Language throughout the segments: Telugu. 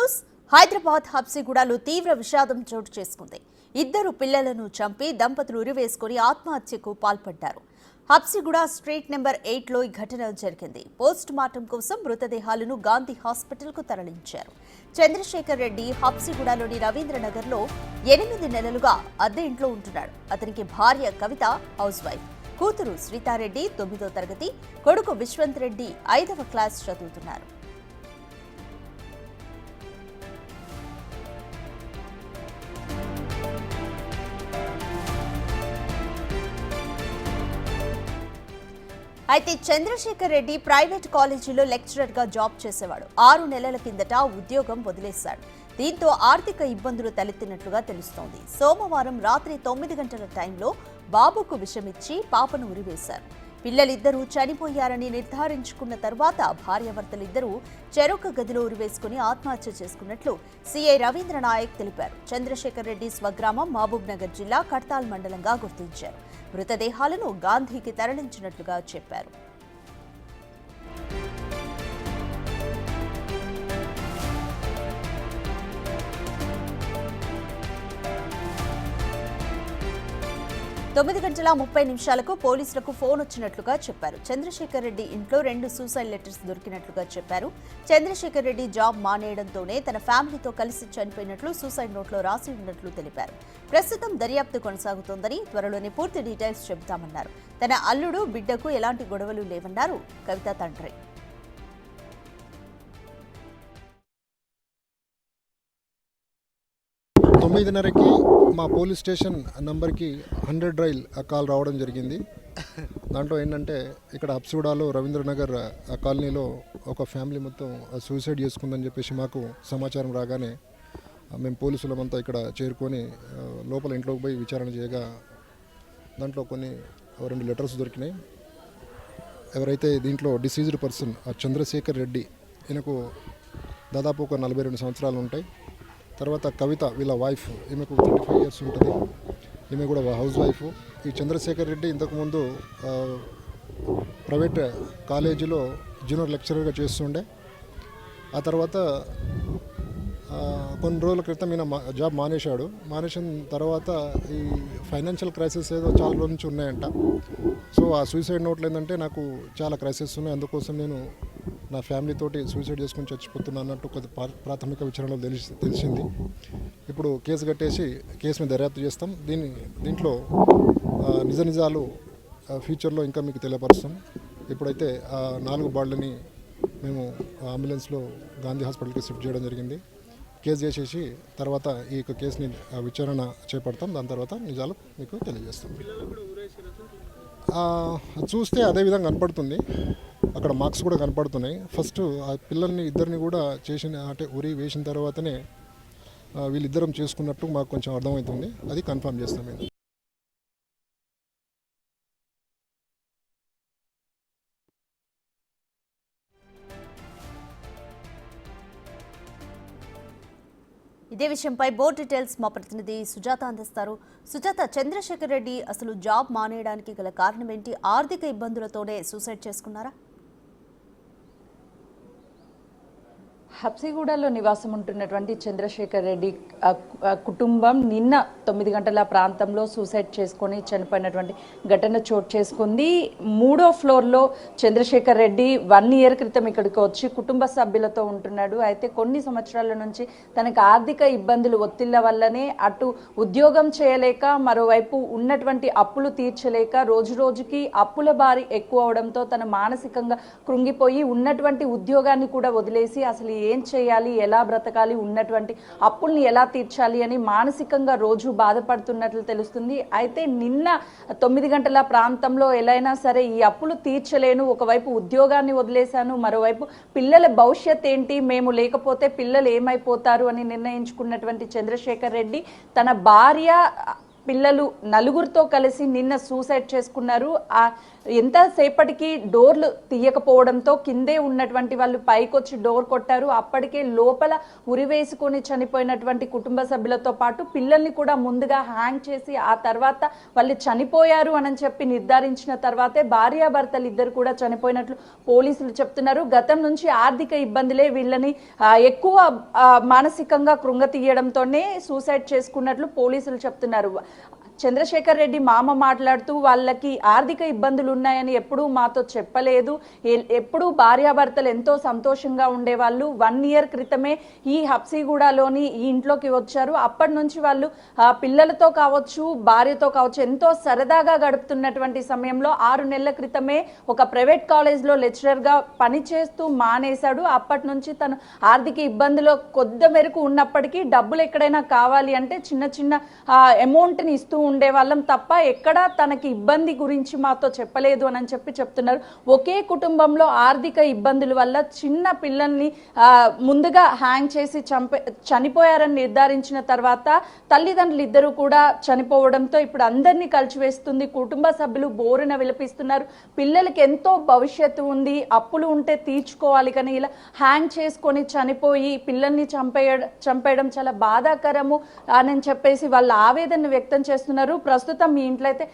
న్యూస్. హైదరాబాద్ హబ్సిగూడలో తీవ్ర విషాదం చోటు చేసుకుంది. ఇద్దరు పిల్లలను చంపి దంపతులు ఉరివేసుకుని ఆత్మహత్యకు పాల్పడ్డారు. హబ్సిగూడ స్ట్రీట్ నెంబర్ 8లో ఈ ఘటన జరిగింది. పోస్ట్ మార్టం కోసం మృతదేహాలను గాంధీ హాస్పిటల్కు తరలించారు. చంద్రశేఖర్ రెడ్డి హబ్సిగూడలోని రవీంద్రనగర్లో 8 నెలలుగా అద్దె ఇంట్లో ఉంటున్నాడు. అతనికి భార్య కవిత హౌస్ వైఫ్, కూతురు శ్రీతారెడ్డి 9వ తరగతి, కొడుకు విశ్వంత్ రెడ్డి 5వ క్లాస్ చదువుతున్నారు. అయితే చంద్రశేఖర్ రెడ్డి ప్రైవేట్ కాలేజీలో లెక్చరర్ గా జాబ్ చేసేవాడు. 6 నెలల కిందట ఉద్యోగం వదిలేశాడు. దీంతో ఆర్థిక ఇబ్బందులు తలెత్తినట్లుగా తెలుస్తోంది. సోమవారం రాత్రి 9 గంటల టైంలో బాబుకు విషమిచ్చి పాపను ఉరివేశారు. పిల్లలిద్దరూ చనిపోయారని నిర్ధారించుకున్న తర్వాత భార్యాభర్తలిద్దరూ చెరొక గదిలో ఉరివేసుకుని ఆత్మహత్య చేసుకున్నట్లు సీఐ రవీంద్ర నాయక్ తెలిపారు. చంద్రశేఖర్ రెడ్డి స్వగ్రామం మహబూబ్ నగర్ జిల్లా కడ్తాల్ మండలంగా గుర్తించారు. మృతదేహాలను గాంధీకి తరలించినట్లుగా చెప్పారు. తొమ్మిది గంటల 30 నిమిషాలకు పోలీసులకు ఫోన్ వచ్చినట్లుగా చెప్పారు. చంద్రశేఖర్ రెడ్డి ఇంట్లో 2 సూసైడ్ లెటర్స్ దొరికినట్లుగా చెప్పారు. చంద్రశేఖర్ రెడ్డి జాబ్ మానేయడంతోనే తన ఫ్యామిలీతో కలిసి చనిపోయినట్లు సూసైడ్ నోట్లో రాసి ఉన్నట్లు తెలిపారు. ప్రస్తుతం దర్యాప్తు కొనసాగుతోందని, త్వరలోనే పూర్తి డీటెయిల్స్ చెబుతామన్నారు. తన అల్లుడు బిడ్డకు ఎలాంటి గొడవలు లేవన్నారు కవిత తండ్రి. తొమ్మిదిన్నరకి మా పోలీస్ స్టేషన్ నంబర్కి 100 డైల్ కాల్ రావడం జరిగింది. దాంట్లో ఏంటంటే ఇక్కడ హబ్సిగూడలో రవీంద్రనగర్ కాలనీలో ఒక ఫ్యామిలీ మొత్తం సూసైడ్ చేసుకుందని చెప్పేసి మాకు సమాచారం రాగానే మేము పోలీసులమంతా ఇక్కడ చేరుకొని లోపల ఇంట్లోకి పోయి విచారణ చేయగా దాంట్లో కొన్ని 2 లెటర్స్ దొరికినాయి. ఎవరైతే దీంట్లో డిసీజ్డ్ పర్సన్ చంద్రశేఖర్ రెడ్డి, ఈయనకు దాదాపు ఒక 42 సంవత్సరాలు ఉంటాయి. తర్వాత కవిత వీళ్ళ వైఫ్, ఈమెకు 35 ఇయర్స్ ఉంటుంది. ఈమె కూడా హౌస్ వైఫ్. ఈ చంద్రశేఖర్ రెడ్డి ఇంతకుముందు ప్రైవేట్ కాలేజీలో జూనియర్ లెక్చరర్గా చేస్తుండే. ఆ తర్వాత కొన్ని రోజుల క్రితం ఈయన జాబ్ మానేసిన తర్వాత ఈ ఫైనాన్షియల్ క్రైసిస్ ఏదో చాలా రోజుల నుంచి ఉన్నాయంట. సో ఆ సూసైడ్ నోట్లు ఏంటంటే నాకు చాలా క్రైసిస్ ఉన్నాయి, అందుకోసం నేను నా ఫ్యామిలీ తోటి సూసైడ్ చేసుకుని చచ్చిపోతున్నా అన్నట్టు కొద్ది ప్రాథమిక విచారణలో తెలిసింది. ఇప్పుడు కేసు కట్టేసి కేసు మీద దర్యాప్తు చేస్తాం. దీంట్లో నిజాలు ఫ్యూచర్లో ఇంకా మీకు తెలియపరుస్తాం. ఇప్పుడైతే ఆ 4 బాడీలని మేము అంబులెన్స్లో గాంధీ హాస్పిటల్కి షిఫ్ట్ చేయడం జరిగింది. కేసు చేసేసి తర్వాత ఈ కేసుని విచారణ చేపడతాం. దాని తర్వాత నిజాలు మీకు తెలియజేస్తాం. చూస్తే అదే విధంగా కనపడుతుంది. అక్కడ మార్క్స్ కూడా కనపడుతున్నాయి. ఫస్ట్ ఆ పిల్లల్ని ఇద్దరిని కూడా ఉరి వేసిన తర్వాతనే వీళ్ళిద్దరం చేసుకున్నట్టు మాకు కొంచెం అర్థమవుతుంది. అది కన్ఫర్మ్ చేస్తాం మేము. ఇదే విషయంపై బోర్డు డీటెయిల్స్ మా ప్రతినిధి సుజాత అందిస్తారు. సుజాత, చంద్రశేఖర్ రెడ్డి అసలు జాబ్ మానేయడానికి గల కారణం ఏంటి? ఆర్థిక ఇబ్బందులతోనే సూసైడ్ చేసుకున్నారా? హబ్సిగూడలో నివాసం ఉంటున్నటువంటి చంద్రశేఖర్ రెడ్డి కుటుంబం నిన్న 9 గంటల ప్రాంతంలో సూసైడ్ చేసుకొని చనిపోయినటువంటి ఘటన చోటు చేసుకుంది. 3వ ఫ్లోర్లో చంద్రశేఖర్ రెడ్డి 1 ఇయర్ క్రితం ఇక్కడికి వచ్చి కుటుంబ సభ్యులతో ఉంటున్నాడు. అయితే కొన్ని సంవత్సరాల నుంచి తనకు ఆర్థిక ఇబ్బందులు ఒత్తిళ్ల వల్లనే అటు ఉద్యోగం చేయలేక, మరోవైపు ఉన్నటువంటి అప్పులు తీర్చలేక రోజు రోజుకి అప్పుల భారీ ఎక్కువ అవడంతో తన మానసికంగా కృంగిపోయి ఉన్నటువంటి ఉద్యోగాన్ని కూడా వదిలేసి అసలు ఏం చేయాలి, ఎలా బ్రతకాలి, ఉన్నటువంటి అప్పుల్ని ఎలా తీర్చాలి అని మానసికంగా రోజు బాధపడుతున్నట్లు తెలుస్తుంది. అయితే నిన్న 9 గంటల ప్రాంతంలో ఎలా అయినా సరే ఈ అప్పులు తీర్చలేను, ఒకవైపు ఉద్యోగాన్ని వదిలేశాను, మరోవైపు పిల్లల భవిష్యత్ ఏంటి, మేము లేకపోతే పిల్లలు ఏమైపోతారు అని నిర్ణయించుకున్నటువంటి చంద్రశేఖర్ రెడ్డి తన భార్య పిల్లలు 4తో కలిసి నిన్న సూసైడ్ చేసుకున్నారు. ఎంతసేపటికి డోర్లు తీయకపోవడంతో కిందే ఉన్నటువంటి వాళ్ళు పైకొచ్చి డోర్ కొట్టారు. అప్పటికే లోపల ఉరివేసుకొని చనిపోయినటువంటి కుటుంబ సభ్యులతో పాటు పిల్లల్ని కూడా ముందుగా హ్యాంగ్ చేసి ఆ తర్వాత వాళ్ళు చనిపోయారు అని చెప్పి నిర్ధారించిన తర్వాతే భార్యాభర్తలు ఇద్దరు కూడా చనిపోయినట్లు పోలీసులు చెప్తున్నారు. గతం నుంచి ఆర్థిక ఇబ్బందులే వీళ్ళని ఎక్కువ మానసికంగా కృంగతీయడంతోనే సూసైడ్ చేసుకున్నట్లు పోలీసులు చెప్తున్నారు. చంద్రశేఖర్ రెడ్డి మామ మాట్లాడుతూ వాళ్ళకి ఆర్థిక ఇబ్బందులు ఉన్నాయని ఎప్పుడూ మాతో చెప్పలేదు, ఎప్పుడూ భార్యాభర్తలు ఎంతో సంతోషంగా ఉండేవాళ్ళు. 1 year క్రితమే ఈ హబ్సిగూడలోని ఈ ఇంట్లోకి వచ్చారు. అప్పటి నుంచి వాళ్ళు పిల్లలతో కావచ్చు, భార్యతో కావచ్చు ఎంతో సరదాగా గడుపుతున్నటువంటి సమయంలో 6 నెలల క్రితమే ఒక ప్రైవేట్ కాలేజ్లో లెక్చరర్గా పనిచేస్తూ మానేశాడు. అప్పటి నుంచి తను ఆర్థిక ఇబ్బందులో కొద్ది మేరకు ఉన్నప్పటికీ డబ్బులు ఎక్కడైనా కావాలి అంటే చిన్న చిన్న అమౌంట్ని ఇస్తూ ఉండేవాళ్ళం తప్ప ఎక్కడా తనకి ఇబ్బంది గురించి మాతో చెప్పలేదు అని చెప్పి చెప్తున్నారు. ఒకే కుటుంబంలో ఆర్థిక ఇబ్బందుల వల్ల చిన్న పిల్లల్ని ముందుగా హ్యాంగ్ చేసి చనిపోయారని నిర్ధారించిన తర్వాత తల్లిదండ్రులు ఇద్దరు కూడా చనిపోవడంతో ఇప్పుడు అందరినీ కలిసివేస్తుంది. కుటుంబ సభ్యులు బోరున విలపిస్తున్నారు. పిల్లలకి ఎంతో భవిష్యత్తు ఉంది, అప్పులు ఉంటే తీర్చుకోవాలి, కానీ ఇలా హ్యాంగ్ చేసుకొని చనిపోయి పిల్లల్ని చంపేయడం చాలా బాధాకరము అని చెప్పేసి వాళ్ళ ఆవేదన వ్యక్తం చేస్తున్నారు. ప్రస్తుతం మీ ఇంట్లో అయితే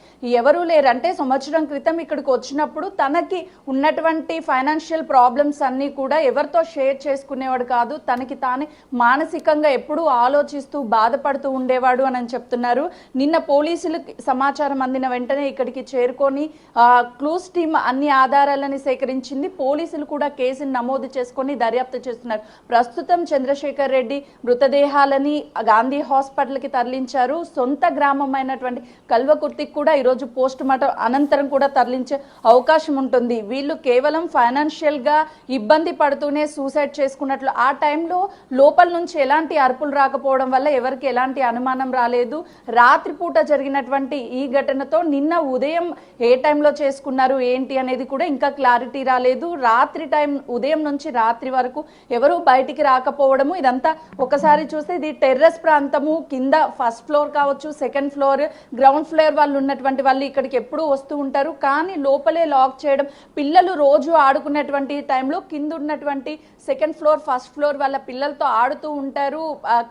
ఎవరూ లేరు. అంటే సంవత్సరం క్రితం ఇక్కడికి వచ్చినప్పుడు తనకి ఉన్నటువంటి ఫైనాన్షియల్ ప్రాబ్లమ్స్ అన్నీ కూడా ఎవరితో షేర్ చేసుకునేవాడు కాదు, తనకి తానే మానసికంగా ఎప్పుడూ ఆలోచిస్తూ బాధపడుతూ ఉండేవాడు అని చెప్తున్నారు. నిన్న పోలీసులకు సమాచారం అందిన వెంటనే ఇక్కడికి చేరుకొని క్లూస్ టీమ్ అన్ని ఆధారాలని సేకరించింది. పోలీసులు కూడా కేసును నమోదు చేసుకొని దర్యాప్తు చేస్తున్నారు. ప్రస్తుతం చంద్రశేఖర్ రెడ్డి మృతదేహాలని గాంధీ హాస్పిటల్కి తరలించారు. సొంత గ్రామమైన కల్వకుర్తికి కూడా ఈరోజు పోస్ట్ మార్టం అనంతరం కూడా తరలించే అవకాశం ఉంటుంది. వీళ్ళు కేవలం ఫైనాన్షియల్ గా ఇబ్బంది పడుతూనే సూసైడ్ చేసుకున్నట్లు ఆ టైంలో లోపల నుంచి ఎలాంటి అరుపులు రాకపోవడం వల్ల ఎవరికి ఎలాంటి అనుమానం రాలేదు. రాత్రిపూట జరిగినటువంటి ఈ ఘటనతో నిన్న ఉదయం ఏ టైంలో చేసుకున్నారు ఏంటి అనేది కూడా ఇంకా క్లారిటీ రాలేదు. రాత్రి టైం ఉదయం నుంచి రాత్రి వరకు ఎవరు బయటికి రాకపోవడము, ఇదంతా ఒకసారి చూస్తే ఇది టెర్రస్ ప్రాంతము, కింద ఫస్ట్ ఫ్లోర్ కావచ్చు, సెకండ్ ఫ్లోర్, గ్రౌండ్ ఫ్లోర్ వాళ్ళు ఉన్నటువంటి వాళ్ళు ఇక్కడికి ఎప్పుడూ వస్తూ ఉంటారు. కానీ లోపలే లాక్ చేయడం, పిల్లలు రోజు ఆడుకున్నటువంటి టైంలో కింద ఉన్నటువంటి సెకండ్ ఫ్లోర్ ఫస్ట్ ఫ్లోర్ వాళ్ళ పిల్లలతో ఆడుతూ ఉంటారు.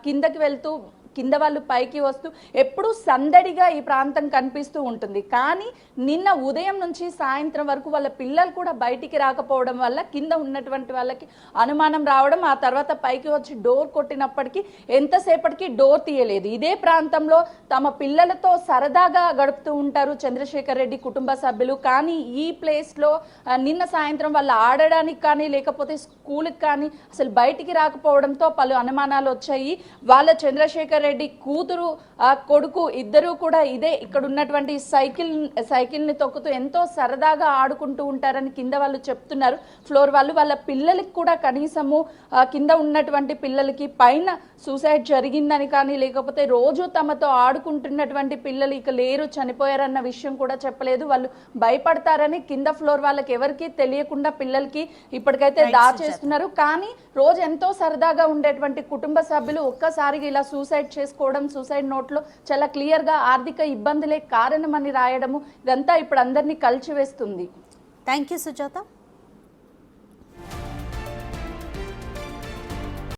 కిందకి వెళ్తూ కింద వాళ్ళు పైకి వస్తూ ఎప్పుడూ సందడిగా ఈ ప్రాంతం కనిపిస్తూ ఉంటుంది. కానీ నిన్న ఉదయం నుంచి సాయంత్రం వరకు వాళ్ళ పిల్లలు కూడా బయటికి రాకపోవడం వల్ల కింద ఉన్నటువంటి వాళ్ళకి అనుమానం రావడం, ఆ తర్వాత పైకి వచ్చి డోర్ కొట్టినప్పటికీ ఎంతసేపటికి డోర్ తీయలేదు. ఇదే ప్రాంతంలో తమ పిల్లలతో సరదాగా గడుపుతూ ఉంటారు చంద్రశేఖర్ రెడ్డి కుటుంబ సభ్యులు. కానీ ఈ ప్లేస్లో నిన్న సాయంత్రం వాళ్ళు ఆడడానికి కానీ లేకపోతే స్కూల్కి కానీ అసలు బయటికి రాకపోవడంతో పలు అనుమానాలు వచ్చాయి. వాళ్ళ చంద్రశేఖర్ రెడ్డి కూతురు కొడుకు ఇద్దరు కూడా ఇదే ఇక్కడ ఉన్నటువంటి సైకిల్ని తొక్కుతూ ఎంతో సరదాగా ఆడుకుంటూ ఉంటారని కింద వాళ్ళు చెప్తున్నారు. ఫ్లోర్ వాళ్ళు వాళ్ళ పిల్లలకి కూడా కనీసము కింద ఉన్నటువంటి పిల్లలకి పైన సూసైడ్ జరిగిందని కానీ లేకపోతే రోజు తమతో ఆడుకుంటున్నటువంటి పిల్లలు ఇక లేరు, చనిపోయారన్న విషయం కూడా చెప్పలేదు. వాళ్ళు భయపడతారని కింద ఫ్లోర్ వాళ్ళకి ఎవరికి తెలియకుండా పిల్లలకి ఇప్పటికైతే దాచేస్తున్నారు. కానీ రోజు ఎంతో సరదాగా ఉండేటువంటి కుటుంబ సభ్యులు ఒక్కసారిగా ఇలా సూసైడ్ చేసుకోవడం, సూసైడ్ నోట్లో చాలా క్లియర్గా ఆర్థిక ఇబ్బందులే కారణమని రాయడము, ఇదంతా ఇప్పుడు అందరినీ కలిచివేస్తుంది. Thank you Sujatha.